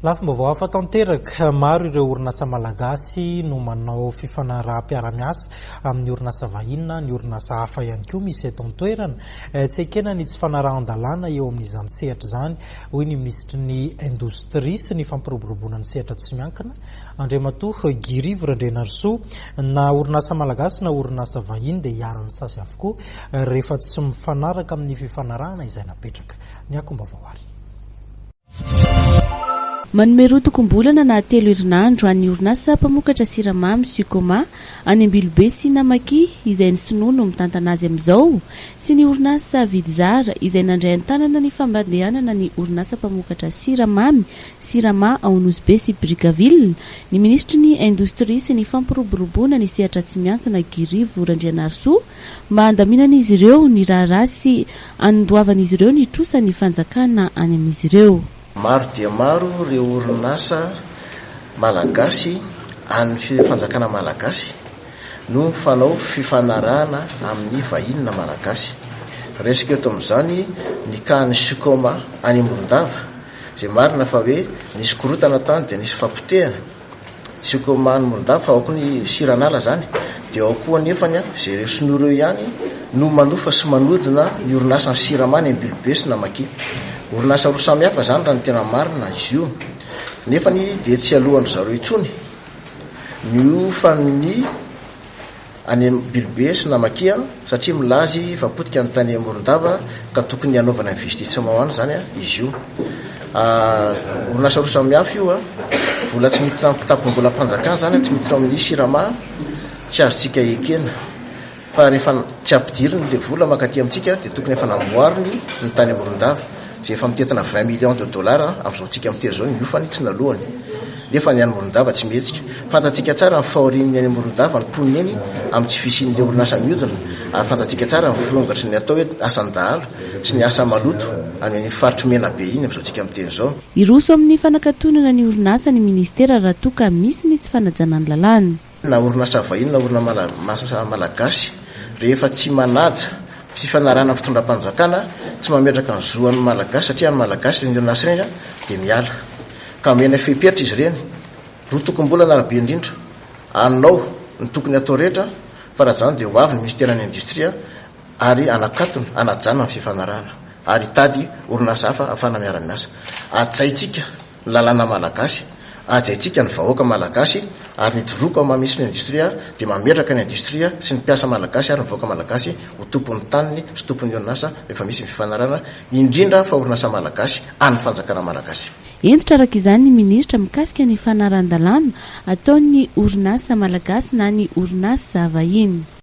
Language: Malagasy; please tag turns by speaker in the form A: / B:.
A: Lafim-baovao hafa tanteraka, maro ireo orinasa malagasy no manao fifanaraha-piaramiasa amin'ny orinasa vahiny, ny orinasa hafa ihany koa misy eto an-toerana. Tsy ekena ny tsy fanarahan-dalàna eo amin'izany sehatra izany, hoy ny ministry ny indostria sy ny fampiroboroboana ny sehatra tsy miankina Andriamatoa Girivo Randrenarisoa, na orinasa malagasy na orinasa vahiny dia hiaran'ny sasy avokoa rehefa tsy mifanaraka amin'ny fifanarahana izay napetraka. Ny akom-baovao ary.
B: Manome roa tokom-bolana na 3 herinandro an'ny orinasa mpamokatra siramamy Sukoma any Ambilobe sy Namaki izay ny sinono mitantana azy amin'izao, sy ny orinasa Vidzara izay nandray an-tanana ny fambandehanana ny orinasa mpamokatra siramamy Sirama ao Nosbe sy Brigaville. Ny ministry ny indostria sy ny fampiroboroboana ny sehatra tsy miankina Girivo Randrenarisoa mba handaminan'izy ireo ny raharaha sy andoavan'izy ireo ny trosan'ny fanjakana any amin'izy ireo.
C: Maro dia maro ireo orinasa malagasy amin'ny fanjakana malagasy no fanao fifanarahana amin'ny vahiny na malagasy. Resaka eto amin'izany ny kahany Sukoma any Morondava, izay marina fa hoe nisy korotana tany dia nisy fampotehana. Sukoma any Morondava fa ao koa ny siranala zany, dia ao koa nefany izay ireo sinoro ihany no manofa sy manodina ny orinasa ny siramamy Ambilobe sy Namaki. Orinasa roa samy hafa zany raha ny tena marina izy io, nefany dia tsy alohan'ny zareo intsony ny fa ny any Ambilobe sy Namaki satria milazy vapotika ny tany Morondava ka tokony hanaovana investissement any zany izy io. Orinasa roa samy hafa io vola tsy miditra amin'ny kitapom-bola mpanjakana zany, tsy miditra amin'ny sirama, tsy azontsika ekena fa rehefa tsy ampidiriny le vola makaty amintsika dia tokony efa namboariny ny tany Morondava izay efa mitetina 20 millions de dollars amin'izao tsika amin'ity zao niofany tsy nalohany, nefa ny any Morondava tsy mihetsika. Fantatsika tsara ny fahorian'ny any Morondava ny poniny eny amin'ny tsy fisian'ilay orinasa mihodina, ary fantatsika tsara ny volongatry ny atao hoe asan-dahalo sy ny asa maloto any amin'ny faritry mena be iny amin'izao tsika amin'teny zao.
B: Iroso amin'ny fanakatonana ny orinasa ny ministera raha toa ka misy ny tsy fanajanany lalàna.
C: Na orinasa vahiny na orinasa malagasy rehefa tsy manaja fifanarahana fitondram-panjakana, tsy mametraka ny zoan'ny malagasy satria ny malagasy ny orinasa ireny dia miala ka mena fehiperitra izy ireny. Roa tokom-bolana arabe indrindra anao ny tokony atao rehetra, fa raha zany dia ho avy ny ministera ny indostria ary anakatony anajana ny fifanarahana ary tady orinasa hafa afana miara-miasa. Ajaitsika ny lalàna malagasy, ajaitsika ny vahoaka malagasy, ary ny joroka mamisy ny indostria dia mametraka ny indostria sy ny mpiasa malagasy ary ny vahoaka malagasy ho tompon'ny taniny sy tompon'ny orinasa rehefa misy ny fifanarahana, indrindra fa orinasa malagasy any fanjakana malagasy.
B: Entitra araka izany ny ministra mikasika ny fanaran-dalàna ataon'ny orinasa malagasy na ny orinasa vahiny.